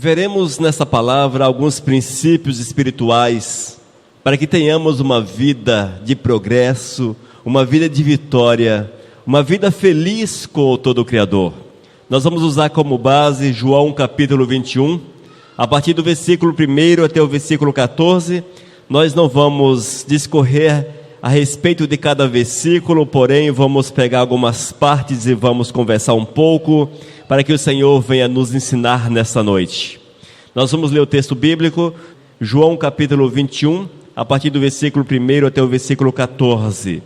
Veremos nessa palavra alguns princípios espirituais para que tenhamos uma vida de progresso, uma vida de vitória, uma vida feliz com o Todo-Criador. Nós vamos usar como base João capítulo 21, a partir do versículo 1 até o versículo 14. Nós não vamos discorrer a respeito de cada versículo, porém vamos pegar algumas partes e vamos conversar um pouco, para que o Senhor venha nos ensinar nessa noite. Nós vamos ler o texto bíblico, João capítulo 21, a partir do versículo 1 até o versículo 14.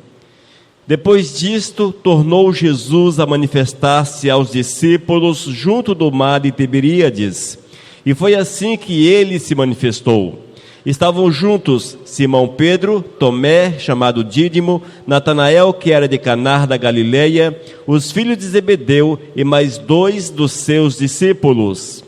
Depois disto, tornou Jesus a manifestar-se aos discípulos junto do mar de Tiberíades, e foi assim que ele se manifestou. Estavam juntos Simão Pedro, Tomé, chamado Dídimo, Natanael, que era de Caná da Galileia, os filhos de Zebedeu e mais 2 dos seus discípulos.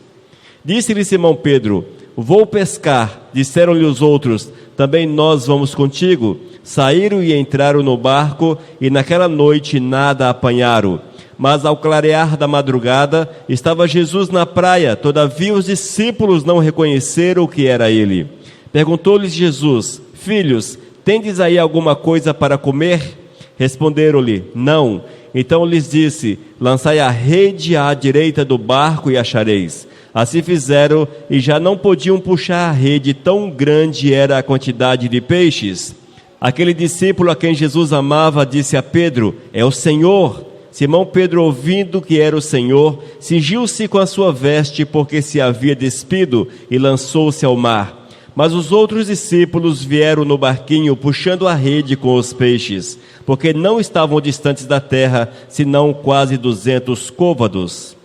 Disse-lhe Simão Pedro: vou pescar. Disseram-lhe os outros: também nós vamos contigo. Saíram e entraram no barco, e naquela noite nada apanharam. Mas ao clarear da madrugada, estava Jesus na praia, todavia os discípulos não reconheceram que era ele. Perguntou-lhes Jesus: filhos, tendes aí alguma coisa para comer? Responderam-lhe: não. Então lhes disse: lançai a rede à direita do barco e achareis. Assim fizeram, e já não podiam puxar a rede, tão grande era a quantidade de peixes. Aquele discípulo a quem Jesus amava disse a Pedro: é o Senhor. Simão Pedro, ouvindo que era o Senhor, cingiu-se com a sua veste, porque se havia despido, e lançou-se ao mar. Mas os outros discípulos vieram no barquinho, puxando a rede com os peixes, porque não estavam distantes da terra, senão quase 200 côvados.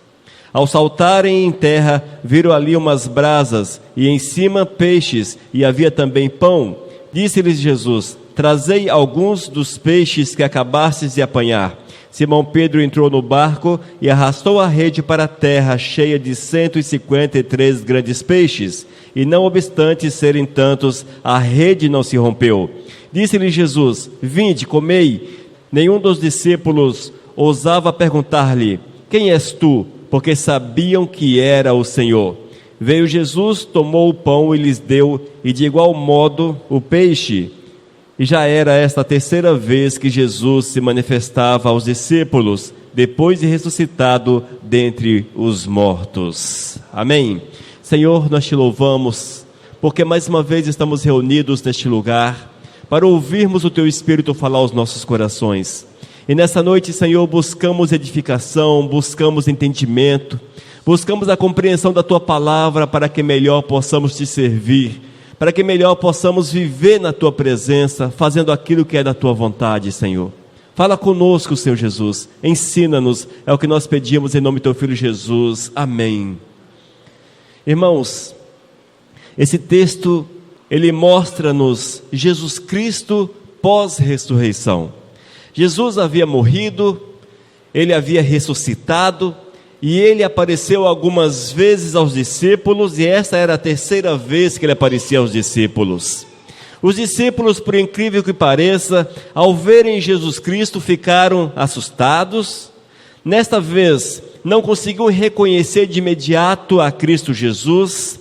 Ao saltarem em terra, viram ali umas brasas, e em cima peixes, e havia também pão. Disse-lhes Jesus: trazei alguns dos peixes que acabastes de apanhar. Simão Pedro entrou no barco e arrastou a rede para a terra, cheia de 153 grandes peixes. E não obstante serem tantos, a rede não se rompeu. Disse-lhe Jesus: vinde, comei. Nenhum dos discípulos ousava perguntar-lhe: quem és tu? Porque sabiam que era o Senhor. Veio Jesus, tomou o pão e lhes deu, e de igual modo o peixe. E já era esta a terceira vez que Jesus se manifestava aos discípulos, depois de ressuscitado dentre os mortos. Amém. Senhor, nós te louvamos, porque mais uma vez estamos reunidos neste lugar, para ouvirmos o teu Espírito falar aos nossos corações. E nessa noite, Senhor, buscamos edificação, buscamos entendimento, buscamos a compreensão da tua palavra, para que melhor possamos te servir, para que melhor possamos viver na tua presença, fazendo aquilo que é da tua vontade, Senhor. Fala conosco, Senhor Jesus, ensina-nos, é o que nós pedimos em nome do teu Filho Jesus, amém. Irmãos, esse texto, ele mostra-nos Jesus Cristo pós-ressurreição. Jesus havia morrido, ele havia ressuscitado, e ele apareceu algumas vezes aos discípulos, e esta era a terceira vez que ele aparecia aos discípulos. Os discípulos, por incrível que pareça, ao verem Jesus Cristo, ficaram assustados. Nesta vez, não conseguiam reconhecer de imediato a Cristo Jesus.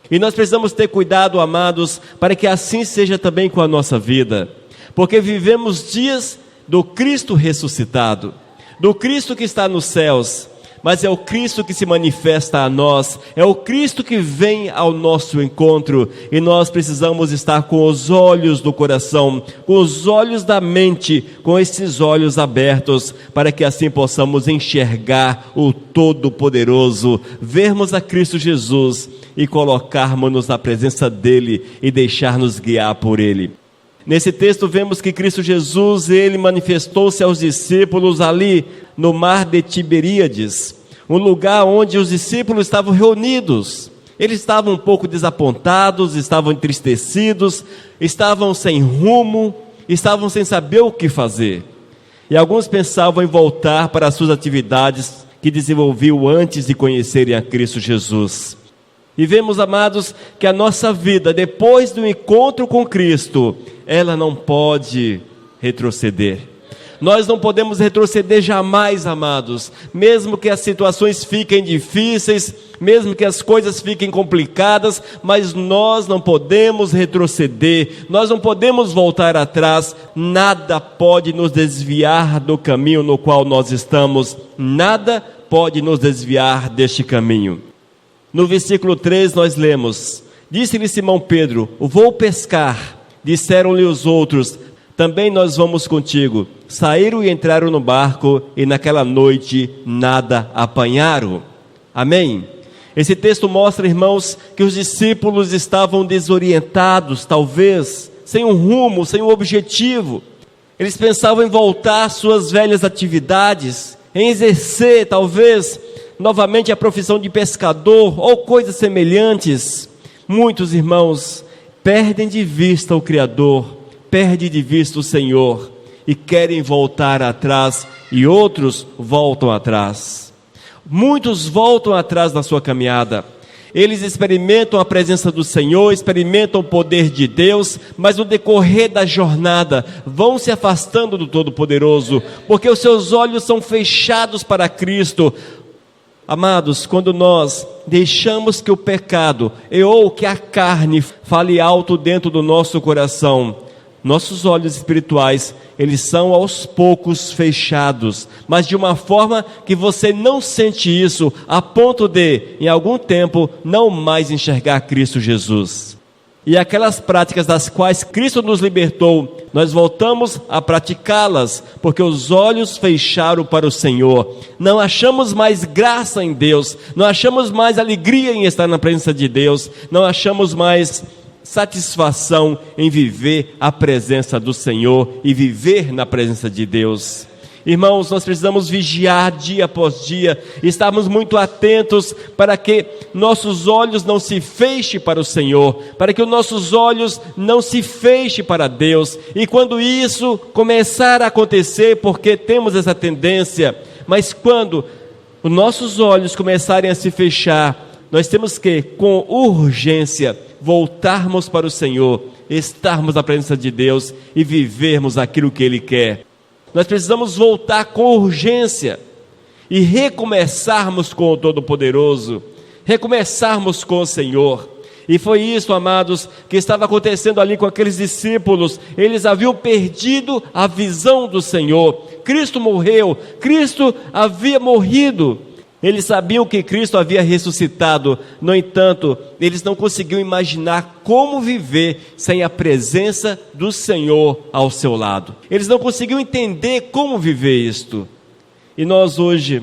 E nós precisamos ter cuidado, amados, para que assim seja também com a nossa vida. Porque vivemos dias do Cristo ressuscitado, do Cristo que está nos céus. Mas é o Cristo que se manifesta a nós, é o Cristo que vem ao nosso encontro, e nós precisamos estar com os olhos do coração, com os olhos da mente, com esses olhos abertos, para que assim possamos enxergar o Todo-Poderoso, vermos a Cristo Jesus e colocarmos-nos na presença dEle e deixar-nos guiar por Ele. Nesse texto vemos que Cristo Jesus, ele manifestou-se aos discípulos ali no mar de Tiberíades, um lugar onde os discípulos estavam reunidos. Eles estavam um pouco desapontados, estavam entristecidos, estavam sem rumo, estavam sem saber o que fazer. E alguns pensavam em voltar para as suas atividades que desenvolviam antes de conhecerem a Cristo Jesus. E vemos, amados, que a nossa vida, depois do encontro com Cristo, ela não pode retroceder. Nós não podemos retroceder jamais, amados, mesmo que as situações fiquem difíceis, mesmo que as coisas fiquem complicadas, mas nós não podemos retroceder, nós não podemos voltar atrás. Nada pode nos desviar do caminho no qual nós estamos, nada pode nos desviar deste caminho. No versículo 3 nós lemos: disse-lhe Simão Pedro: vou pescar. Disseram-lhe os outros: também nós vamos contigo. Saíram e entraram no barco, e naquela noite nada apanharam. Amém? Esse texto mostra, irmãos, que os discípulos estavam desorientados, talvez, sem um rumo, sem um objetivo. Eles pensavam em voltar às suas velhas atividades, em exercer, talvez, novamente a profissão de pescador, ou coisas semelhantes. Muitos irmãos perdem de vista o Criador, perdem de vista o Senhor, e querem voltar atrás, e outros voltam atrás. Muitos voltam atrás na sua caminhada. Eles experimentam a presença do Senhor, experimentam o poder de Deus, mas no decorrer da jornada vão se afastando do Todo-Poderoso, porque os seus olhos são fechados para Cristo. Amados, quando nós deixamos que o pecado ou que a carne fale alto dentro do nosso coração, nossos olhos espirituais, eles são aos poucos fechados, mas de uma forma que você não sente isso, a ponto de, em algum tempo, não mais enxergar Cristo Jesus. E aquelas práticas das quais Cristo nos libertou, nós voltamos a praticá-las, porque os olhos fecharam para o Senhor. Não achamos mais graça em Deus, não achamos mais alegria em estar na presença de Deus, não achamos mais satisfação em viver a presença do Senhor e viver na presença de Deus. Irmãos, nós precisamos vigiar dia após dia, estarmos muito atentos para que nossos olhos não se fechem para o Senhor, para que os nossos olhos não se fechem para Deus. E quando isso começar a acontecer, porque temos essa tendência, mas quando os nossos olhos começarem a se fechar, nós temos que, com urgência, voltarmos para o Senhor, estarmos na presença de Deus e vivermos aquilo que Ele quer. Nós precisamos voltar com urgência e recomeçarmos com o Todo-Poderoso, recomeçarmos com o Senhor. E foi isso, amados, que estava acontecendo ali com aqueles discípulos. Eles haviam perdido a visão do Senhor. Cristo morreu, Cristo havia morrido. Eles sabiam que Cristo havia ressuscitado, no entanto, eles não conseguiam imaginar como viver sem a presença do Senhor ao seu lado. Eles não conseguiam entender como viver isto. E nós hoje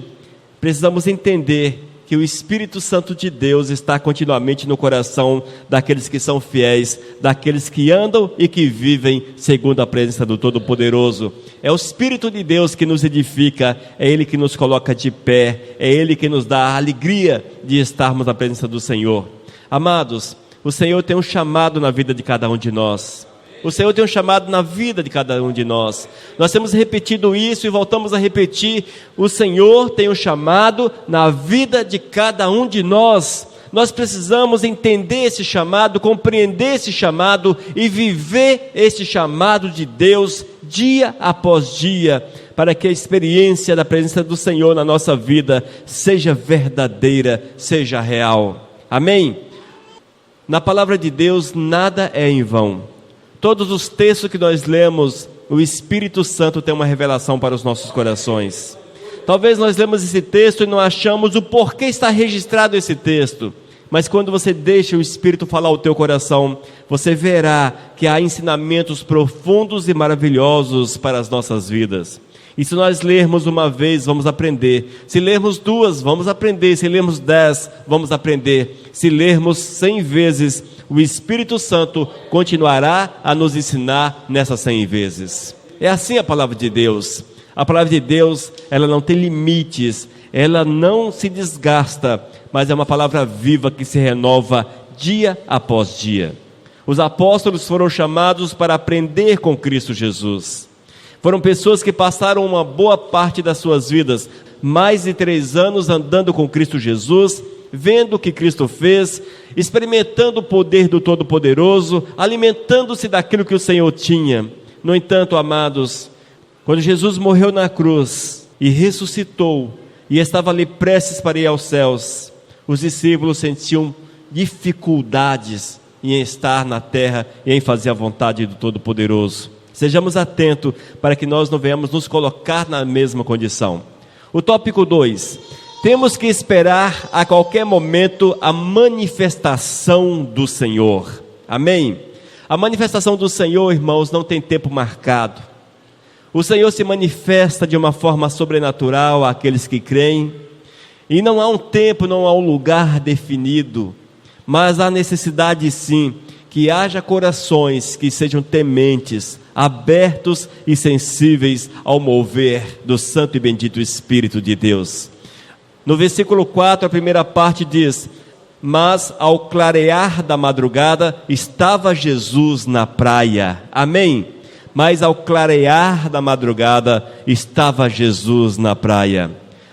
precisamos entender que o Espírito Santo de Deus está continuamente no coração daqueles que são fiéis, daqueles que andam e que vivem segundo a presença do Todo-Poderoso. É o Espírito de Deus que nos edifica, é Ele que nos coloca de pé, é Ele que nos dá a alegria de estarmos na presença do Senhor. Amados, o Senhor tem um chamado na vida de cada um de nós. O Senhor tem um chamado na vida de cada um de nós. Nós temos repetido isso e voltamos a repetir. O Senhor tem um chamado na vida de cada um de nós. Nós precisamos entender esse chamado, compreender esse chamado e viver esse chamado de Deus dia após dia, para que a experiência da presença do Senhor na nossa vida seja verdadeira, seja real. Amém? Na palavra de Deus nada é em vão. Todos os textos que nós lemos, o Espírito Santo tem uma revelação para os nossos corações. Talvez nós lemos esse texto e não achamos o porquê está registrado esse texto. Mas quando você deixa o Espírito falar ao teu coração, você verá que há ensinamentos profundos e maravilhosos para as nossas vidas. E se nós lermos uma vez, vamos aprender. Se lermos 2, vamos aprender. Se lermos 10, vamos aprender. Se lermos 100 vezes, o Espírito Santo continuará a nos ensinar nessas 100 vezes. É assim a palavra de Deus. A palavra de Deus, ela não tem limites, ela não se desgasta, mas é uma palavra viva que se renova dia após dia. Os apóstolos foram chamados para aprender com Cristo Jesus. Foram pessoas que passaram uma boa parte das suas vidas, mais de 3 anos andando com Cristo Jesus, vendo o que Cristo fez, experimentando o poder do Todo-Poderoso, alimentando-se daquilo que o Senhor tinha. No entanto, amados, Quando Jesus morreu na cruz e ressuscitou, e estava ali prestes para ir aos céus, os discípulos sentiam dificuldades em estar na terra e em fazer a vontade do Todo-Poderoso. Sejamos atentos para que nós não venhamos nos colocar na mesma condição. O tópico 2: temos que esperar a qualquer momento a manifestação do Senhor. Amém? A manifestação do Senhor, irmãos, não tem tempo marcado. O Senhor se manifesta de uma forma sobrenatural àqueles que creem, e não há um tempo, não há um lugar definido, mas há necessidade sim que haja corações que sejam tementes, abertos e sensíveis ao mover do Santo e Bendito Espírito de Deus. No versículo 4, a primeira parte diz: mas ao clarear da madrugada estava Jesus na praia. Amém? Mas ao clarear da madrugada estava Jesus na praia.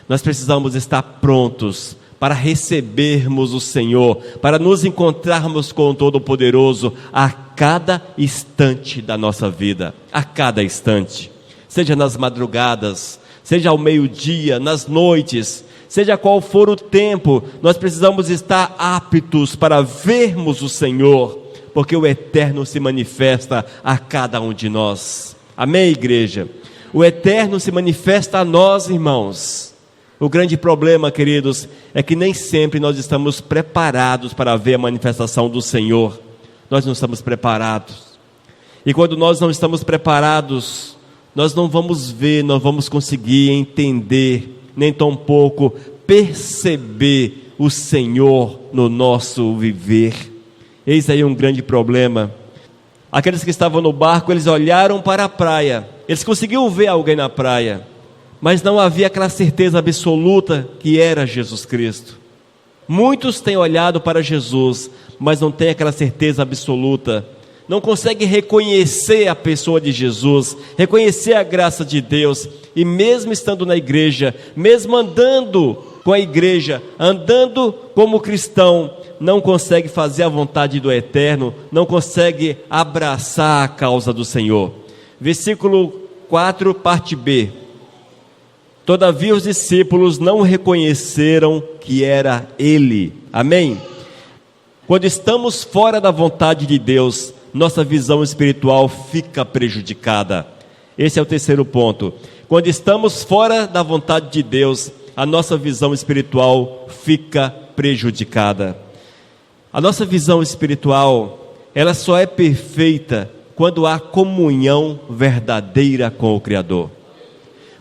Nós precisamos estar prontos para recebermos o Senhor, para nos encontrarmos com o Todo-Poderoso a cada instante da nossa vida, a cada instante, seja nas madrugadas, seja ao meio-dia, nas noites, seja qual for o tempo, nós precisamos estar aptos para vermos o Senhor, porque o Eterno se manifesta a cada um de nós. Amém, igreja? O Eterno se manifesta a nós, irmãos. O grande problema, queridos, é que nem sempre nós estamos preparados para ver a manifestação do Senhor. Nós não estamos preparados. E quando nós não estamos preparados, nós não vamos ver, não vamos conseguir entender, nem tampouco perceber o Senhor no nosso viver. Eis aí um grande problema. Aqueles que estavam no barco, eles olharam para a praia, eles conseguiam ver alguém na praia, mas não havia aquela certeza absoluta que era Jesus Cristo. Muitos têm olhado para Jesus, mas não têm aquela certeza absoluta, não conseguem reconhecer a pessoa de Jesus, reconhecer a graça de Deus, e mesmo estando na igreja, mesmo andando com a igreja, andando como cristão, não consegue fazer a vontade do Eterno, não consegue abraçar a causa do Senhor. Versículo 4, parte B. Todavia os discípulos não reconheceram que era Ele. Amém? Quando estamos fora da vontade de Deus, nossa visão espiritual fica prejudicada. Esse é o terceiro ponto. Quando estamos fora da vontade de Deus, a nossa visão espiritual fica prejudicada. A nossa visão espiritual, ela só é perfeita quando há comunhão verdadeira com o Criador.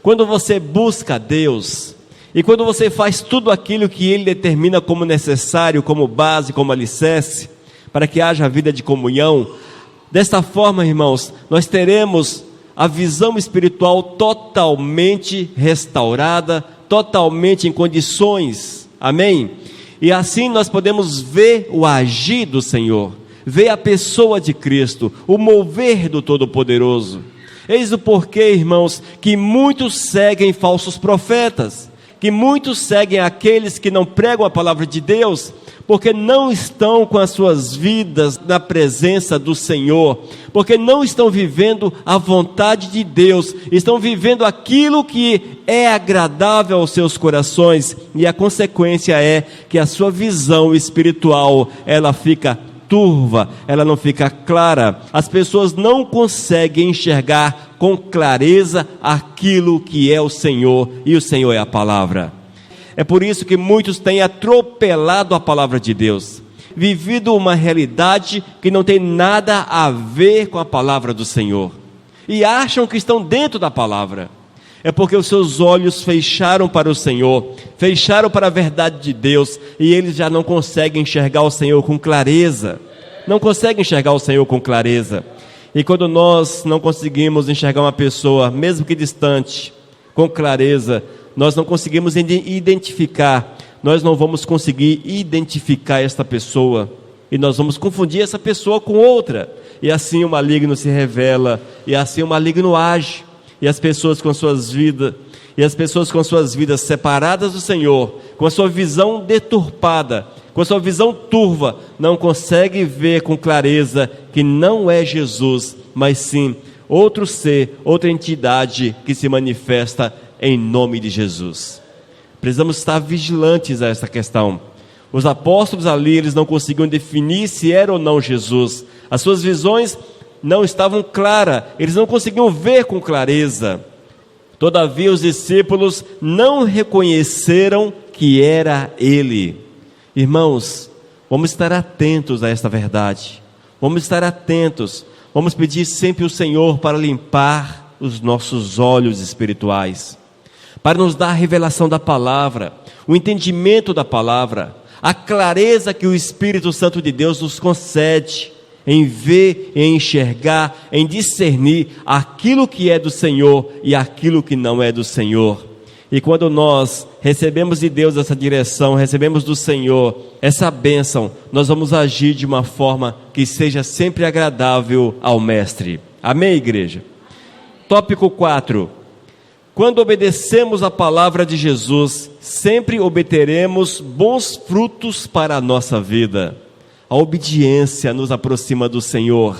Quando você busca Deus, e quando você faz tudo aquilo que Ele determina como necessário, como base, como alicerce, para que haja vida de comunhão, desta forma, irmãos, nós teremos a visão espiritual totalmente restaurada, totalmente em condições, amém? E assim nós podemos ver o agir do Senhor, ver a pessoa de Cristo, o mover do Todo-Poderoso. Eis o porquê, irmãos, que muitos seguem falsos profetas, que muitos seguem aqueles que não pregam a palavra de Deus, porque não estão com as suas vidas na presença do Senhor, porque não estão vivendo a vontade de Deus, estão vivendo aquilo que é agradável aos seus corações, e a consequência é que a sua visão espiritual, ela fica turva, ela não fica clara, as pessoas não conseguem enxergar com clareza aquilo que é o Senhor, e o Senhor é a palavra. É por isso que muitos têm atropelado a palavra de Deus, vivido uma realidade que não tem nada a ver com a palavra do Senhor, e acham que estão dentro da palavra. É porque os seus olhos fecharam para o Senhor, fecharam para a verdade de Deus, e eles já não conseguem enxergar o Senhor com clareza, não conseguem enxergar o Senhor com clareza. E quando nós não conseguimos enxergar uma pessoa, mesmo que distante, com clareza, nós não conseguimos identificar, nós não vamos conseguir identificar esta pessoa, e nós vamos confundir essa pessoa com outra, e assim o maligno se revela, e assim o maligno age. E as pessoas com suas vidas separadas do Senhor, com a sua visão deturpada, com a sua visão turva, não conseguem ver com clareza que não é Jesus, mas sim outro ser, outra entidade que se manifesta em nome de Jesus. Precisamos estar vigilantes a essa questão. Os apóstolos ali, eles não conseguiam definir se era ou não Jesus. As suas visões não estavam claras, eles não conseguiam ver com clareza. Todavia os discípulos não reconheceram que era Ele. Irmãos, vamos estar atentos a esta verdade. Vamos estar atentos. Vamos pedir sempre o Senhor para limpar os nossos olhos espirituais, para nos dar a revelação da palavra, o entendimento da palavra, a clareza que o Espírito Santo de Deus nos concede em ver, em enxergar, em discernir aquilo que é do Senhor e aquilo que não é do Senhor. E quando nós recebemos de Deus essa direção, recebemos do Senhor essa bênção, nós vamos agir de uma forma que seja sempre agradável ao Mestre. Amém, igreja? Tópico 4. Quando obedecemos a palavra de Jesus, sempre obteremos bons frutos para a nossa vida. A obediência nos aproxima do Senhor.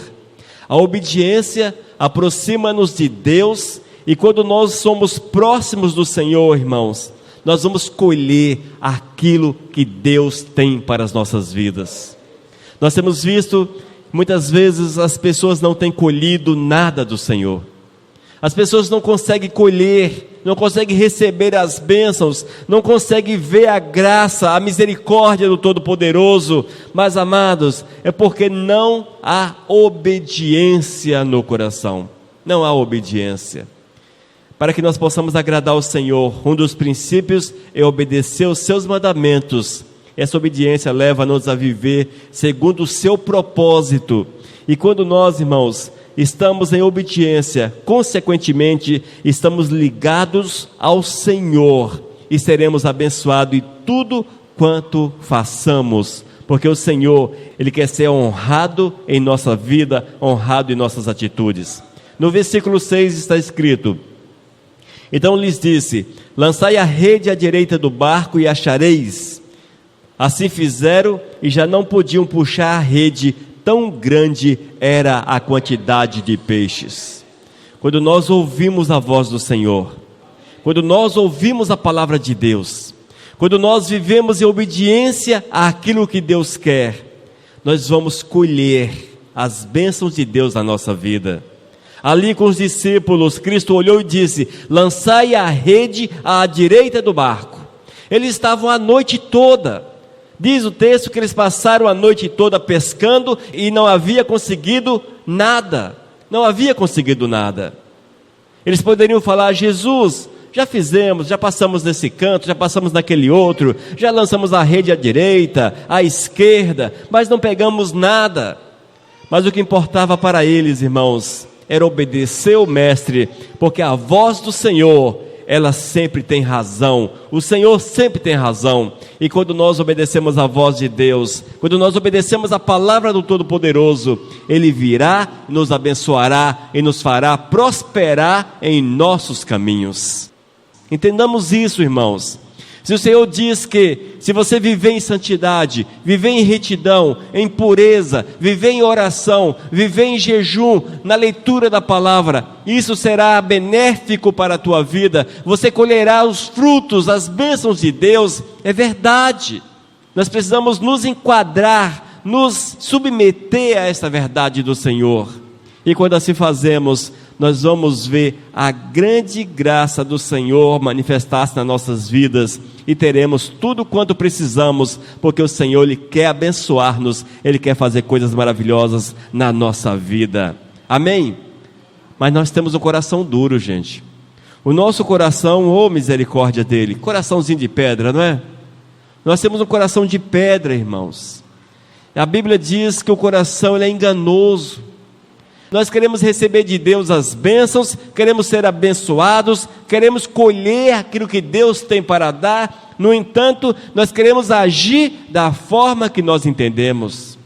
A obediência aproxima-nos de Deus. E quando nós somos próximos do Senhor, irmãos, nós vamos colher aquilo que Deus tem para as nossas vidas. Nós temos visto, muitas vezes as pessoas não têm colhido nada do Senhor. As pessoas não conseguem colher, não conseguem receber as bênçãos, não conseguem ver a graça, a misericórdia do Todo-Poderoso. Mas, amados, é porque não há obediência no coração. Não há obediência. Para que nós possamos agradar ao Senhor, um dos princípios é obedecer os seus mandamentos. Essa obediência leva-nos a viver segundo o seu propósito. E quando nós, irmãos, estamos em obediência, consequentemente, estamos ligados ao Senhor e seremos abençoados em tudo quanto façamos, porque o Senhor, Ele quer ser honrado em nossa vida, honrado em nossas atitudes. No versículo 6 está escrito: então lhes disse: lançai a rede à direita do barco e achareis. Assim fizeram e já não podiam puxar a rede, tão grande era a quantidade de peixes. Quando nós ouvimos a voz do Senhor, quando nós ouvimos a palavra de Deus, quando nós vivemos em obediência àquilo que Deus quer, nós vamos colher as bênçãos de Deus na nossa vida. Ali com os discípulos, Cristo olhou e disse: lançai a rede à direita do barco. Eles estavam a noite toda. Diz o texto que eles passaram a noite toda pescando e não havia conseguido nada. Não havia conseguido nada. Eles poderiam falar: Jesus, já fizemos, já passamos nesse canto, já passamos naquele outro, já lançamos a rede à direita, à esquerda, mas não pegamos nada. Mas o que importava para eles, irmãos, era obedecer o Mestre, porque a voz do Senhor, ela sempre tem razão. O Senhor sempre tem razão. E quando nós obedecemos a voz de Deus, quando nós obedecemos a palavra do Todo-Poderoso, Ele virá, nos abençoará e nos fará prosperar em nossos caminhos. Entendamos isso, irmãos. Se o Senhor diz que se você viver em santidade, viver em retidão, em pureza, viver em oração, viver em jejum, na leitura da palavra, isso será benéfico para a tua vida, você colherá os frutos, as bênçãos de Deus. É verdade. Nós precisamos nos enquadrar, nos submeter a essa verdade do Senhor. E quando assim fazemos, nós vamos ver a grande graça do Senhor manifestar-se nas nossas vidas e teremos tudo quanto precisamos, porque o Senhor, Ele quer abençoar-nos, Ele quer fazer coisas maravilhosas na nossa vida. Amém? Mas nós temos um coração duro, gente. O nosso coração, oh misericórdia dele, coraçãozinho de pedra, não é? Nós temos um coração de pedra, irmãos. A Bíblia diz que o coração ele é enganoso. Nós queremos receber de Deus as bênçãos, queremos ser abençoados, queremos colher aquilo que Deus tem para dar. No entanto, nós queremos agir da forma que nós entendemos,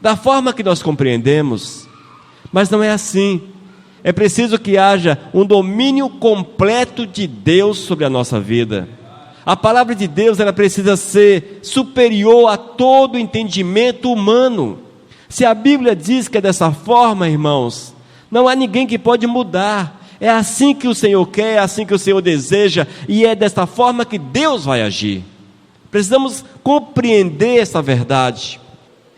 da forma que nós compreendemos. Mas não é assim. É preciso que haja um domínio completo de Deus sobre a nossa vida. A palavra de Deus, ela precisa ser superior a todo entendimento humano. Se a Bíblia diz que é dessa forma, irmãos, Não há ninguém que pode mudar. É assim que o Senhor quer, é assim que o Senhor deseja, e é desta forma que Deus vai agir. Precisamos compreender essa verdade.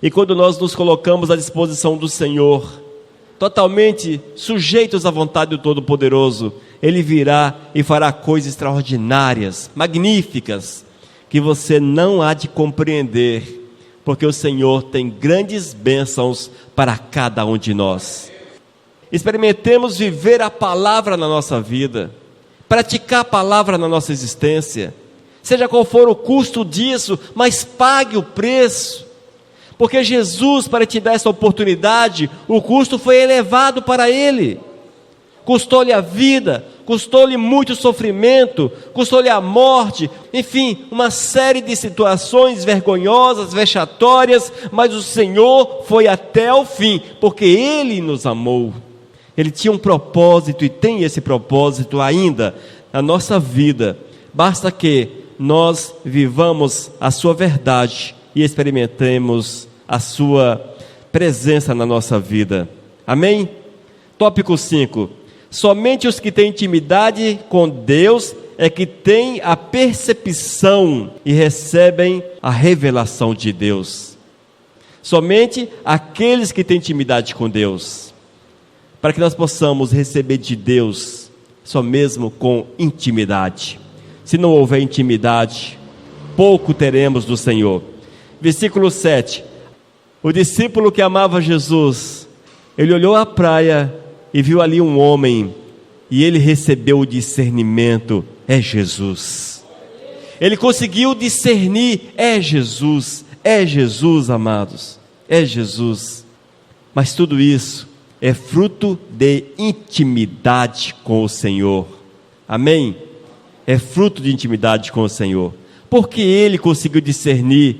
E quando nós nos colocamos à disposição do Senhor, totalmente sujeitos à vontade do Todo-Poderoso, Ele virá e fará coisas extraordinárias, magníficas, que você não há de compreender, porque o Senhor tem grandes bênçãos para cada um de nós. Experimentemos viver a palavra na nossa vida, praticar a palavra na nossa existência, seja qual for o custo disso, mas pague o preço, porque Jesus, para te dar essa oportunidade, o custo foi elevado para Ele, custou-lhe a vida, custou-lhe muito sofrimento, custou-lhe a morte, enfim, uma série de situações vergonhosas, vexatórias, mas o Senhor foi até o fim, porque Ele nos amou. Ele tinha um propósito e tem esse propósito ainda na nossa vida. Basta que nós vivamos a sua verdade e experimentemos a sua presença na nossa vida. Amém? Tópico 5. Somente os que têm intimidade com Deus é que têm a percepção e recebem a revelação de Deus. Somente aqueles que têm intimidade com Deus. Para que nós possamos receber de Deus, só mesmo com intimidade. Se não houver intimidade, pouco teremos do Senhor. Versículo 7. O discípulo que amava Jesus, ele olhou à praia e viu ali um homem, e ele recebeu o discernimento: é Jesus. Ele conseguiu discernir: é Jesus, amados, é Jesus. Mas tudo isso é fruto de intimidade com o Senhor. Amém? É fruto de intimidade com o Senhor. Porque ele conseguiu discernir,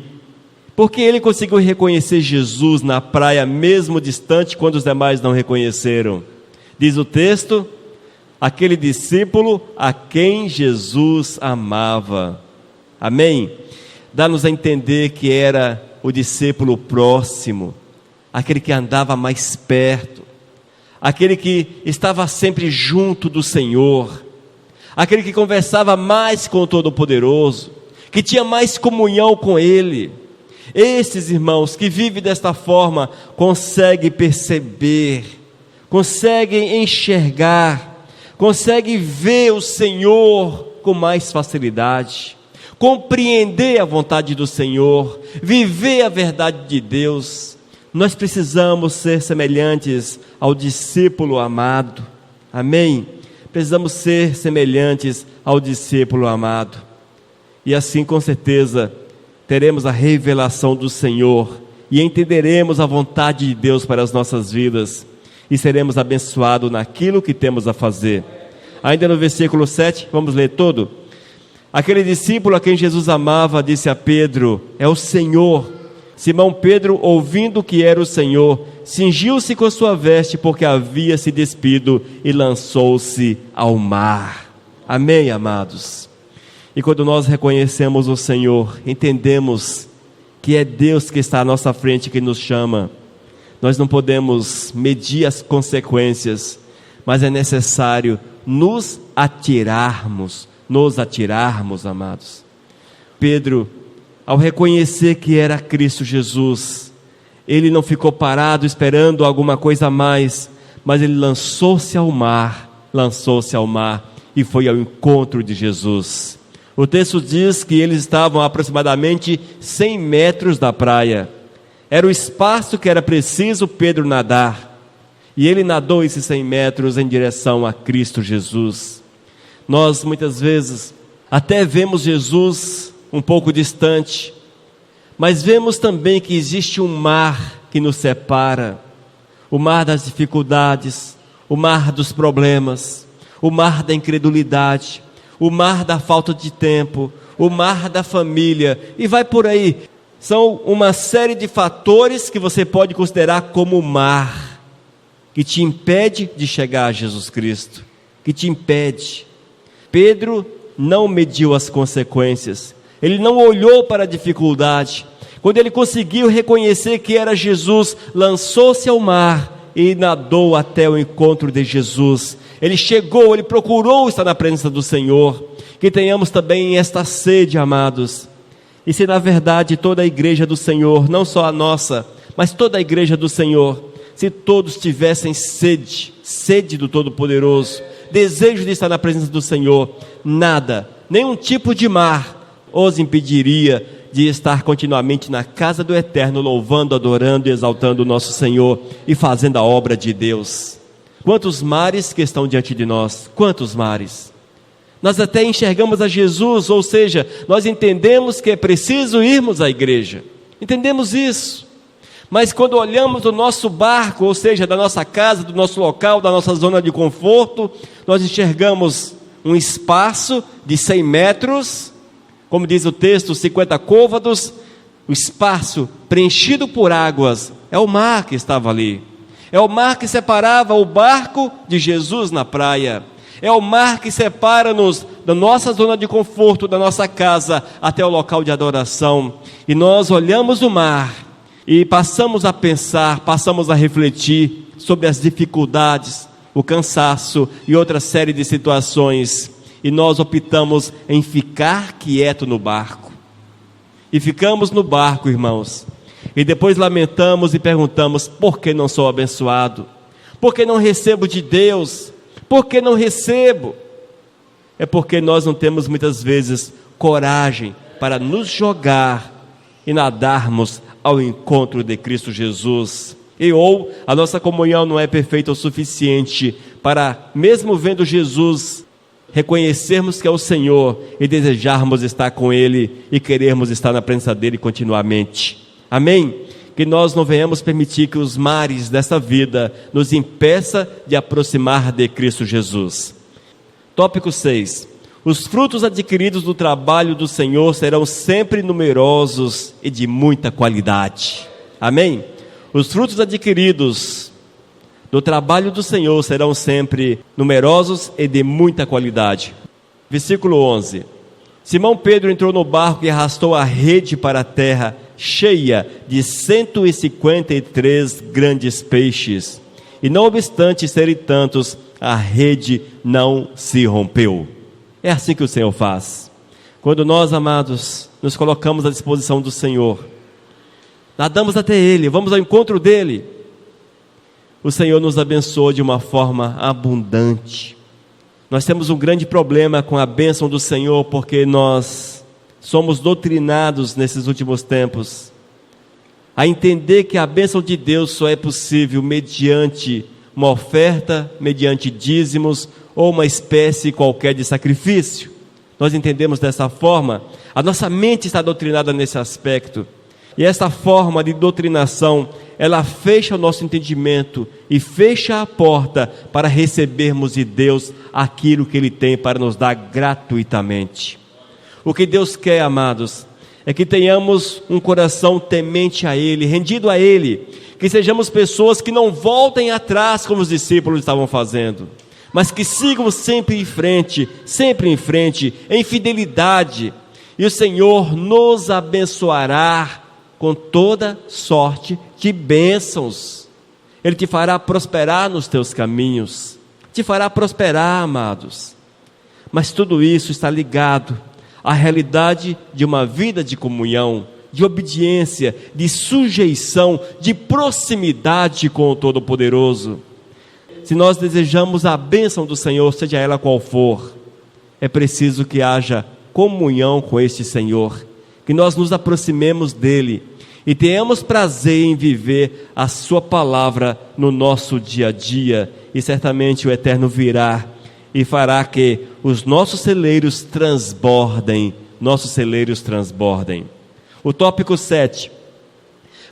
porque ele conseguiu reconhecer Jesus na praia, mesmo distante, quando os demais não reconheceram. Diz o texto: aquele discípulo a quem Jesus amava. Amém? Dá-nos a entender que era o discípulo próximo, aquele que andava mais perto, aquele que estava sempre junto do Senhor, aquele que conversava mais com o Todo-Poderoso, que tinha mais comunhão com Ele. Esses irmãos que vivem desta forma conseguem perceber, conseguem enxergar, conseguem ver o Senhor com mais facilidade, compreender a vontade do Senhor, viver a verdade de Deus. Nós precisamos ser semelhantes ao discípulo amado. Amém? Precisamos ser semelhantes ao discípulo amado. E assim, com certeza, teremos a revelação do Senhor e entenderemos a vontade de Deus para as nossas vidas e seremos abençoados naquilo que temos a fazer. Ainda no versículo 7, vamos ler todo. Aquele discípulo a quem Jesus amava disse a Pedro: é o Senhor. Simão Pedro, ouvindo que era o Senhor, cingiu-se com sua veste, porque havia se despido, e lançou-se ao mar. Amém, amados? E quando nós reconhecemos o Senhor, entendemos que é Deus que está à nossa frente, que nos chama. Nós não podemos medir as consequências, mas é necessário nos atirarmos, amados. Pedro, ao reconhecer que era Cristo Jesus, ele não ficou parado esperando alguma coisa a mais, mas ele lançou-se ao mar e foi ao encontro de Jesus. O texto diz que eles estavam a aproximadamente 100 metros da praia. Era o espaço que era preciso Pedro nadar, e ele nadou esses 100 metros em direção a Cristo Jesus. Nós muitas vezes até vemos Jesus um pouco distante, mas vemos também que existe um mar que nos separa, o mar das dificuldades, o mar dos problemas, o mar da incredulidade, o mar da falta de tempo, o mar da família, e vai por aí. São uma série de fatores que você pode considerar como mar, que te impede de chegar a Jesus Cristo, que te impede. Pedro não mediu as consequências, ele não olhou para a dificuldade. Quando ele conseguiu reconhecer que era Jesus, lançou-se ao mar e nadou até o encontro de Jesus. Ele chegou, ele procurou estar na presença do Senhor. Que tenhamos também esta sede, amados. E se na verdade toda a igreja do Senhor, não só a nossa, mas toda a igreja do Senhor, se todos tivessem sede do Todo-Poderoso, desejo de estar na presença do Senhor, nada, nenhum tipo de mar os impediria de estar continuamente na casa do Eterno, louvando, adorando e exaltando o nosso Senhor e fazendo a obra de Deus. Quantos mares que estão diante de nós, quantos mares! Nós até enxergamos a Jesus, ou seja, nós entendemos que é preciso irmos à igreja, entendemos isso, mas quando olhamos do nosso barco, ou seja, da nossa casa, do nosso local, da nossa zona de conforto, nós enxergamos um espaço de 100 metros, como diz o texto, 50 côvados, o espaço preenchido por águas, é o mar que estava ali, é o mar que separava o barco de Jesus na praia, é o mar que separa-nos da nossa zona de conforto, da nossa casa, até o local de adoração, e nós olhamos o mar, e passamos a pensar, passamos a refletir sobre as dificuldades, o cansaço e outra série de situações, e nós optamos em ficar quieto no barco, e ficamos no barco, irmãos, e depois lamentamos e perguntamos: por que não sou abençoado? Por que não recebo de Deus? Por que não recebo? É porque nós não temos muitas vezes coragem para nos jogar e nadarmos ao encontro de Cristo Jesus, ou a nossa comunhão não é perfeita o suficiente para, mesmo vendo Jesus, reconhecermos que é o Senhor e desejarmos estar com Ele e querermos estar na presença dEle continuamente. Amém? Que nós não venhamos permitir que os mares dessa vida nos impeça de aproximar de Cristo Jesus. Tópico 6. Os frutos adquiridos do trabalho do Senhor serão sempre numerosos e de muita qualidade. Amém? Os frutos adquiridos do trabalho do Senhor serão sempre numerosos e de muita qualidade. Versículo 11. Simão Pedro entrou no barco e arrastou a rede para a terra, cheia de 153 grandes peixes. E não obstante serem tantos, a rede não se rompeu. É assim que o Senhor faz. Quando nós, amados, nos colocamos à disposição do Senhor, nadamos até Ele, vamos ao encontro dEle, o Senhor nos abençoa de uma forma abundante. Nós temos um grande problema com a bênção do Senhor, porque nós somos doutrinados nesses últimos tempos a entender que a bênção de Deus só é possível mediante uma oferta, mediante dízimos ou uma espécie qualquer de sacrifício. Nós entendemos dessa forma, a nossa mente está doutrinada nesse aspecto, e essa forma de doutrinação, ela fecha o nosso entendimento e fecha a porta para recebermos de Deus aquilo que Ele tem para nos dar gratuitamente. O que Deus quer, amados, é que tenhamos um coração temente a Ele, rendido a Ele, que sejamos pessoas que não voltem atrás como os discípulos estavam fazendo, mas que sigam sempre em frente, em fidelidade, e o Senhor nos abençoará com toda sorte de bênçãos. Ele te fará prosperar nos teus caminhos, te fará prosperar, amados, mas tudo isso está ligado à realidade de uma vida de comunhão, de obediência, de sujeição, de proximidade com o Todo-Poderoso. Se nós desejamos a bênção do Senhor, seja ela qual for, é preciso que haja comunhão com este Senhor, que nós nos aproximemos dEle e tenhamos prazer em viver a sua palavra no nosso dia a dia, e certamente o Eterno virá e fará que os nossos celeiros transbordem, O tópico 7.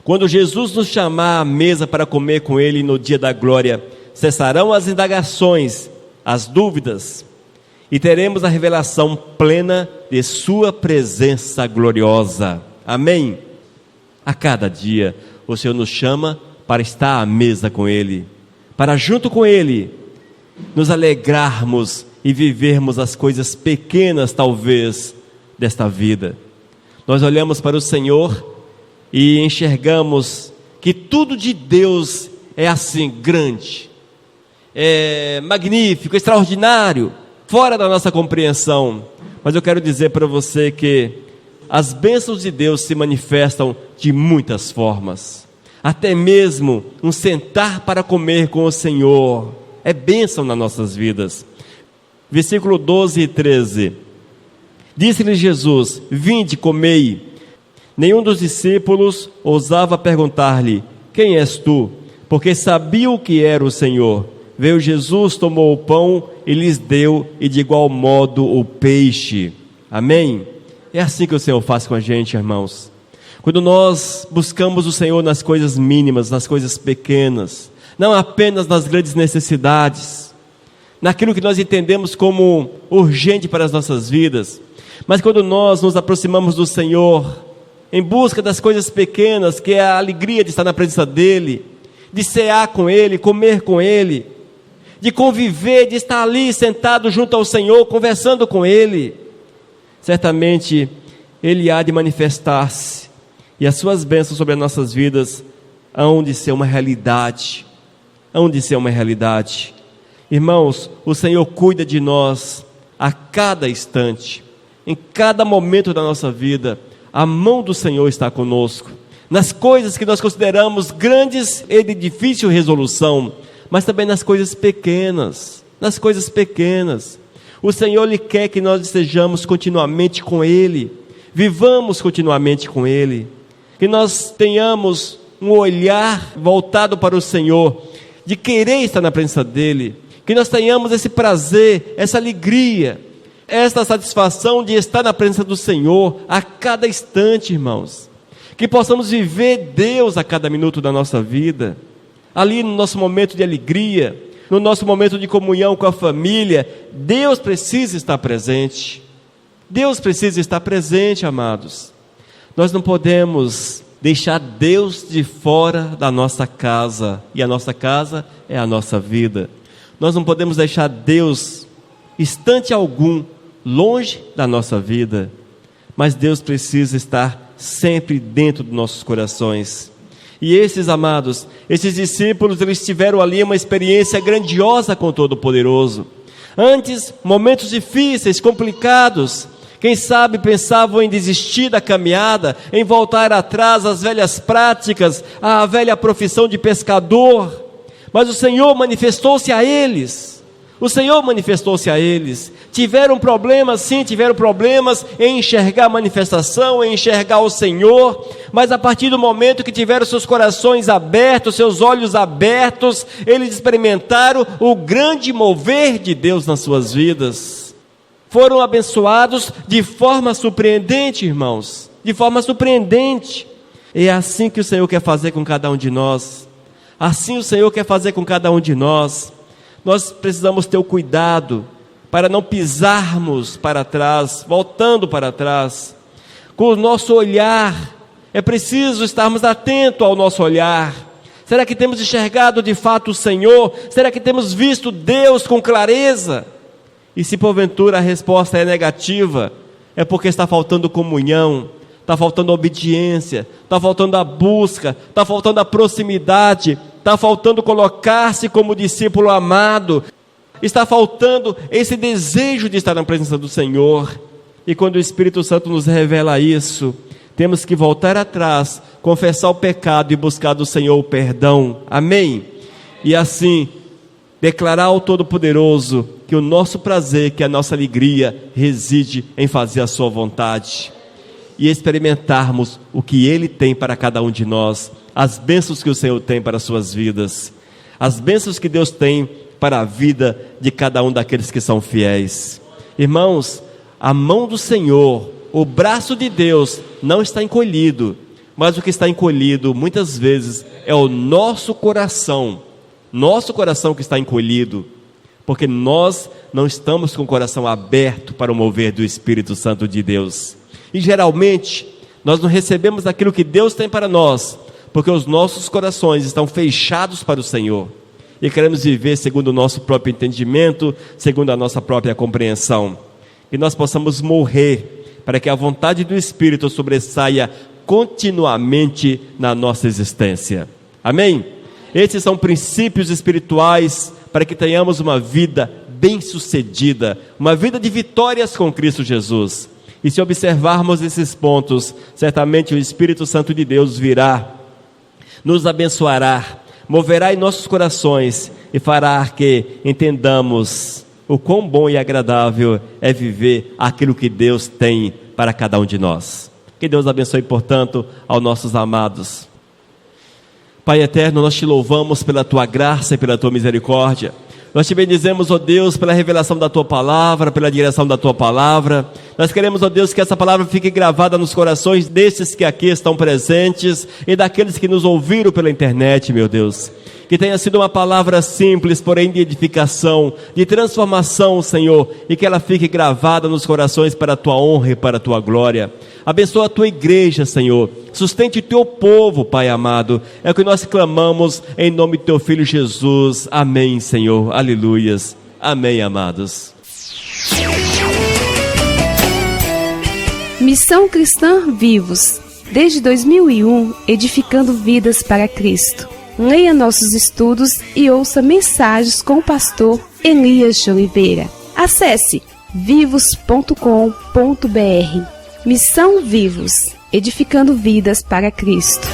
Quando Jesus nos chamar à mesa para comer com Ele no dia da glória, cessarão as indagações, as dúvidas, e teremos a revelação plena de sua presença gloriosa. Amém? A cada dia o Senhor nos chama para estar à mesa com Ele, para junto com Ele nos alegrarmos e vivermos as coisas pequenas talvez desta vida. Nós olhamos para o Senhor e enxergamos que tudo de Deus é assim, grande, é magnífico, extraordinário, fora da nossa compreensão. Mas eu quero dizer para você que as bênçãos de Deus se manifestam de muitas formas. Até mesmo um sentar para comer com o Senhor é bênção nas nossas vidas. Versículo 12 e 13. Disse-lhe Jesus: vinde, comei. Nenhum dos discípulos ousava perguntar-lhe: quem és tu? Porque sabiam que era o Senhor. Veio Jesus, tomou o pão e lhes deu, e de igual modo o peixe. Amém? É assim que o Senhor faz com a gente, irmãos. Quando nós buscamos o Senhor nas coisas mínimas, nas coisas pequenas, não apenas nas grandes necessidades, naquilo que nós entendemos como urgente para as nossas vidas, mas quando nós nos aproximamos do Senhor, em busca das coisas pequenas, que é a alegria de estar na presença dEle, de cear com Ele, comer com Ele, de conviver, de estar ali sentado junto ao Senhor, conversando com Ele, certamente Ele há de manifestar-se, e as suas bênçãos sobre as nossas vidas hão de ser uma realidade, Irmãos, o Senhor cuida de nós a cada instante, em cada momento da nossa vida. A mão do Senhor está conosco, nas coisas que nós consideramos grandes e de difícil resolução, mas também nas coisas pequenas, o Senhor Ele quer que nós estejamos continuamente com Ele, vivamos continuamente com Ele, que nós tenhamos um olhar voltado para o Senhor, de querer estar na presença dEle, que nós tenhamos esse prazer, essa alegria, esta satisfação de estar na presença do Senhor a cada instante, irmãos, que possamos viver Deus a cada minuto da nossa vida, ali no nosso momento de alegria, no nosso momento de comunhão com a família. Deus precisa estar presente, amados. Nós não podemos deixar Deus de fora da nossa casa, e a nossa casa é a nossa vida. Nós não podemos deixar Deus, instante algum, longe da nossa vida, mas Deus precisa estar sempre dentro dos nossos corações. E esses amados, esses discípulos, eles tiveram ali uma experiência grandiosa com o Todo-Poderoso. Antes, momentos difíceis, complicados, quem sabe pensavam em desistir da caminhada, em voltar atrás às velhas práticas, à velha profissão de pescador, mas o Senhor manifestou-se a eles, tiveram problemas, sim, em enxergar a manifestação, em enxergar o Senhor, mas a partir do momento que tiveram seus corações abertos, seus olhos abertos, eles experimentaram o grande mover de Deus nas suas vidas, foram abençoados de forma surpreendente, irmãos, de forma surpreendente. É assim que o Senhor quer fazer com cada um de nós, Nós precisamos ter o cuidado para não pisarmos para trás, voltando para trás, com o nosso olhar. É preciso estarmos atentos ao nosso olhar. Será que temos enxergado de fato o Senhor? Será que temos visto Deus com clareza? E se porventura a resposta é negativa, é porque está faltando comunhão, está faltando obediência, está faltando a busca, está faltando a proximidade, está faltando colocar-se como discípulo amado, está faltando esse desejo de estar na presença do Senhor. E quando o Espírito Santo nos revela isso, temos que voltar atrás, confessar o pecado e buscar do Senhor o perdão, amém? E assim, declarar ao Todo-Poderoso que o nosso prazer, que a nossa alegria reside em fazer a sua vontade, e experimentarmos o que Ele tem para cada um de nós, as bênçãos que o Senhor tem para as suas vidas, as bênçãos que Deus tem para a vida de cada um daqueles que são fiéis. Irmãos, a mão do Senhor, o braço de Deus não está encolhido, mas o que está encolhido muitas vezes é o nosso coração que está encolhido, porque nós não estamos com o coração aberto para o mover do Espírito Santo de Deus, e geralmente nós não recebemos aquilo que Deus tem para nós, porque os nossos corações estão fechados para o Senhor, e queremos viver segundo o nosso próprio entendimento, segundo a nossa própria compreensão, e nós possamos morrer, para que a vontade do Espírito sobressaia continuamente na nossa existência, amém? Esses são princípios espirituais para que tenhamos uma vida bem-sucedida, uma vida de vitórias com Cristo Jesus. E se observarmos esses pontos, certamente o Espírito Santo de Deus virá, nos abençoará, moverá em nossos corações e fará que entendamos o quão bom e agradável é viver aquilo que Deus tem para cada um de nós. Que Deus abençoe, portanto, aos nossos amados. Pai eterno, nós te louvamos pela tua graça e pela tua misericórdia. Nós te bendizemos, ó Deus, pela revelação da tua palavra, pela direção da tua palavra. Nós queremos, ó Deus, que essa palavra fique gravada nos corações desses que aqui estão presentes e daqueles que nos ouviram pela internet, meu Deus. Que tenha sido uma palavra simples, porém de edificação, de transformação, Senhor, e que ela fique gravada nos corações para a tua honra e para a tua glória. Abençoa a tua igreja, Senhor. Sustente o teu povo, Pai amado. É o que nós clamamos em nome do teu Filho Jesus. Amém, Senhor. Aleluias. Amém, amados. Missão Cristã Vivos. Desde 2001, edificando vidas para Cristo. Leia nossos estudos e ouça mensagens com o pastor Elias de Oliveira. Acesse vivos.com.br. Missão Vivos, edificando vidas para Cristo.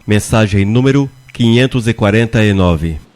Mensagem número 549.